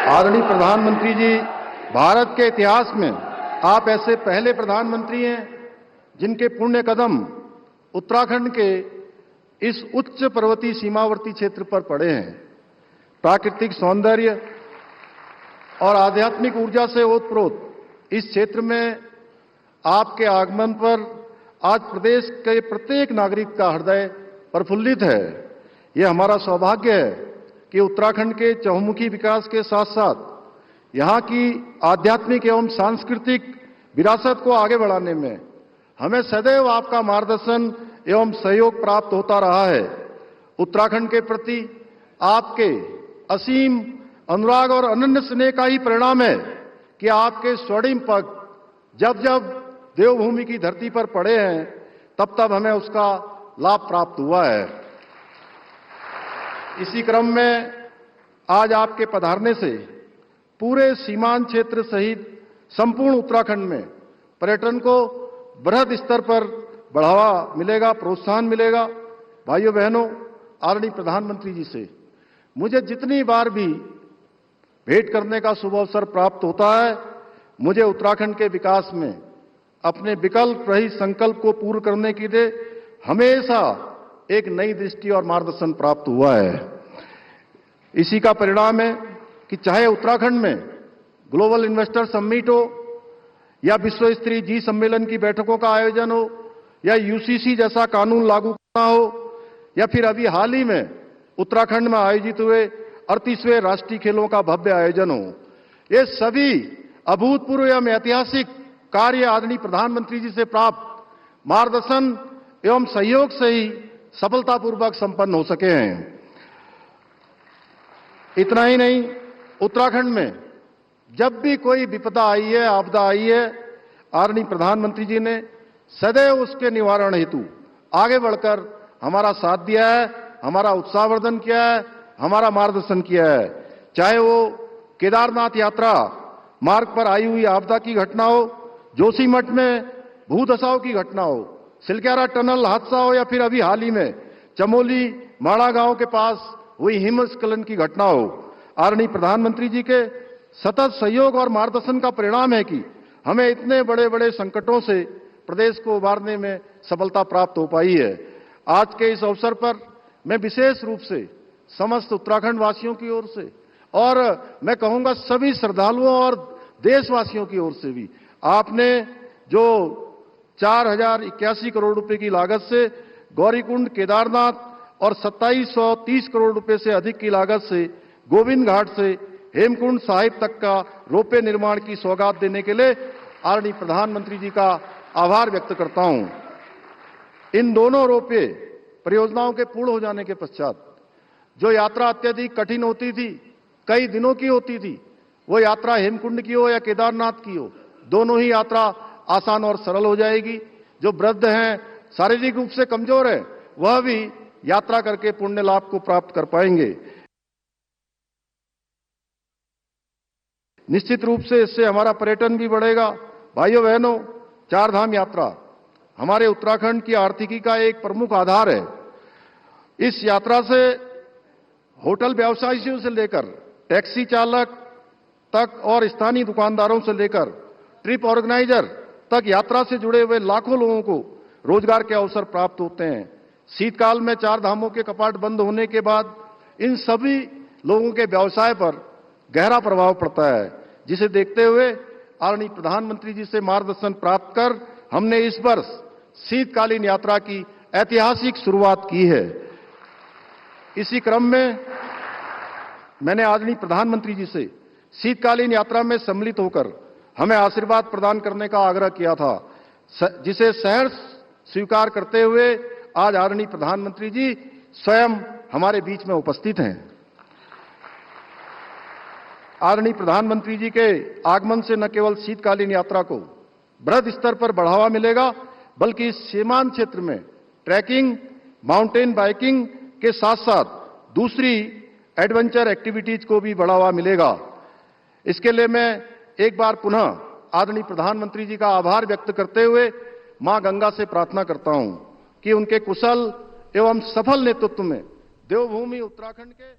आदरणीय प्रधानमंत्री जी, भारत के इतिहास में आप ऐसे पहले प्रधानमंत्री हैं जिनके पुण्य कदम उत्तराखंड के इस उच्च पर्वतीय सीमावर्ती क्षेत्र पर पड़े हैं। प्राकृतिक सौंदर्य और आध्यात्मिक ऊर्जा से ओतप्रोत इस क्षेत्र में आपके आगमन पर आज प्रदेश के प्रत्येक नागरिक का हृदय प्रफुल्लित है। यह हमारा सौभाग्य है कि उत्तराखंड के चहुमुखी विकास के साथ साथ यहां की आध्यात्मिक एवं सांस्कृतिक विरासत को आगे बढ़ाने में हमें सदैव आपका मार्गदर्शन एवं सहयोग प्राप्त होता रहा है। उत्तराखंड के प्रति आपके असीम अनुराग और अनन्य स्नेह का ही परिणाम है कि आपके स्वर्णिम पग जब जब देवभूमि की धरती पर पड़े हैं तब तब हमें उसका लाभ प्राप्त हुआ है। इसी क्रम में आज आपके पधारने से पूरे सीमांत क्षेत्र सहित संपूर्ण उत्तराखंड में पर्यटन को बृहद स्तर पर बढ़ावा मिलेगा, प्रोत्साहन मिलेगा। भाइयों बहनों, आदरणीय प्रधानमंत्री जी से मुझे जितनी बार भी भेंट करने का शुभ अवसर प्राप्त होता है, मुझे उत्तराखंड के विकास में अपने विकल्प रहित संकल्प को पूर्ण करने के लिए हमेशा एक नई दृष्टि और मार्गदर्शन प्राप्त हुआ है। इसी का परिणाम है कि चाहे उत्तराखंड में ग्लोबल इन्वेस्टर समिट हो या विश्व स्तरीय जी सम्मेलन की बैठकों का आयोजन हो या यूसीसी जैसा कानून लागू करना हो या फिर अभी हाल ही में उत्तराखंड में आयोजित हुए 38वें राष्ट्रीय खेलों का भव्य आयोजन हो, ये सभी अभूतपूर्व एवं ऐतिहासिक कार्य आदरणीय प्रधानमंत्री जी से प्राप्त मार्गदर्शन एवं सहयोग से ही सफलतापूर्वक संपन्न हो सके हैं। इतना ही नहीं, उत्तराखंड में जब भी कोई विपदा आई है, आपदा आई है, आदरणीय प्रधानमंत्री जी ने सदैव उसके निवारण हेतु आगे बढ़कर हमारा साथ दिया है, हमारा उत्साहवर्धन किया है, हमारा मार्गदर्शन किया है। चाहे वो केदारनाथ यात्रा मार्ग पर आई हुई आपदा की घटना हो, जोशीमठ में भूधसाव की घटना हो, सिलक्यारा टनल हादसा हो या फिर अभी हाल ही में चमोली माड़ा गांव के पास हुई हिमस्खलन की घटना हो, आदरणीय प्रधानमंत्री जी के सतत सहयोग और मार्गदर्शन का परिणाम है कि हमें इतने बड़े बड़े संकटों से प्रदेश को उबारने में सफलता प्राप्त हो पाई है। आज के इस अवसर पर मैं विशेष रूप से समस्त उत्तराखंड वासियों की ओर से और मैं कहूंगा सभी श्रद्धालुओं और देशवासियों की ओर से भी आपने जो 4081 करोड़ रुपए की लागत से गौरीकुंड, केदारनाथ और 2730 करोड़ रुपए से अधिक की लागत से गोविंद घाट से हेमकुंड साहिब तक का रोपवे निर्माण की सौगात देने के लिए आदरणीय प्रधानमंत्री जी का आभार व्यक्त करता हूं। इन दोनों रोपवे परियोजनाओं के पूर्ण हो जाने के पश्चात जो यात्रा अत्यधिक कठिन होती थी, कई दिनों की होती थी, वो यात्रा हेमकुंड की हो या केदारनाथ की हो, दोनों ही यात्रा आसान और सरल हो जाएगी। जो वृद्ध हैं, शारीरिक रूप से कमजोर है, वह भी यात्रा करके पुण्य लाभ को प्राप्त कर पाएंगे। निश्चित रूप से इससे हमारा पर्यटन भी बढ़ेगा। भाइयों बहनों, चार धाम यात्रा हमारे उत्तराखंड की आर्थिकी का एक प्रमुख आधार है। इस यात्रा से होटल व्यवसायियों से लेकर टैक्सी चालक तक और स्थानीय दुकानदारों से लेकर ट्रिप ऑर्गेनाइजर तक यात्रा से जुड़े हुए लाखों लोगों को रोजगार के अवसर प्राप्त होते हैं। शीतकाल में चार धामों के कपाट बंद होने के बाद इन सभी लोगों के व्यवसाय पर गहरा प्रभाव पड़ता है, जिसे देखते हुए आदरणीय प्रधानमंत्री जी से मार्गदर्शन प्राप्त कर हमने इस वर्ष शीतकालीन यात्रा की ऐतिहासिक शुरुआत की है। इसी क्रम में मैंने आदरणीय प्रधानमंत्री जी से शीतकालीन यात्रा में सम्मिलित होकर हमें आशीर्वाद प्रदान करने का आग्रह किया था, जिसे सहर्ष स्वीकार करते हुए आज आदरणीय प्रधानमंत्री जी स्वयं हमारे बीच में उपस्थित हैं। आदरणीय प्रधानमंत्री जी के आगमन से न केवल शीतकालीन यात्रा को बृहद स्तर पर बढ़ावा मिलेगा, बल्कि इस सीमांत क्षेत्र में ट्रैकिंग, माउंटेन बाइकिंग के साथ साथ दूसरी एडवेंचर एक्टिविटीज को भी बढ़ावा मिलेगा। इसके लिए मैं एक बार पुनः आदरणीय प्रधानमंत्री जी का आभार व्यक्त करते हुए मां गंगा से प्रार्थना करता हूं कि उनके कुशल एवं सफल नेतृत्व में देवभूमि उत्तराखंड के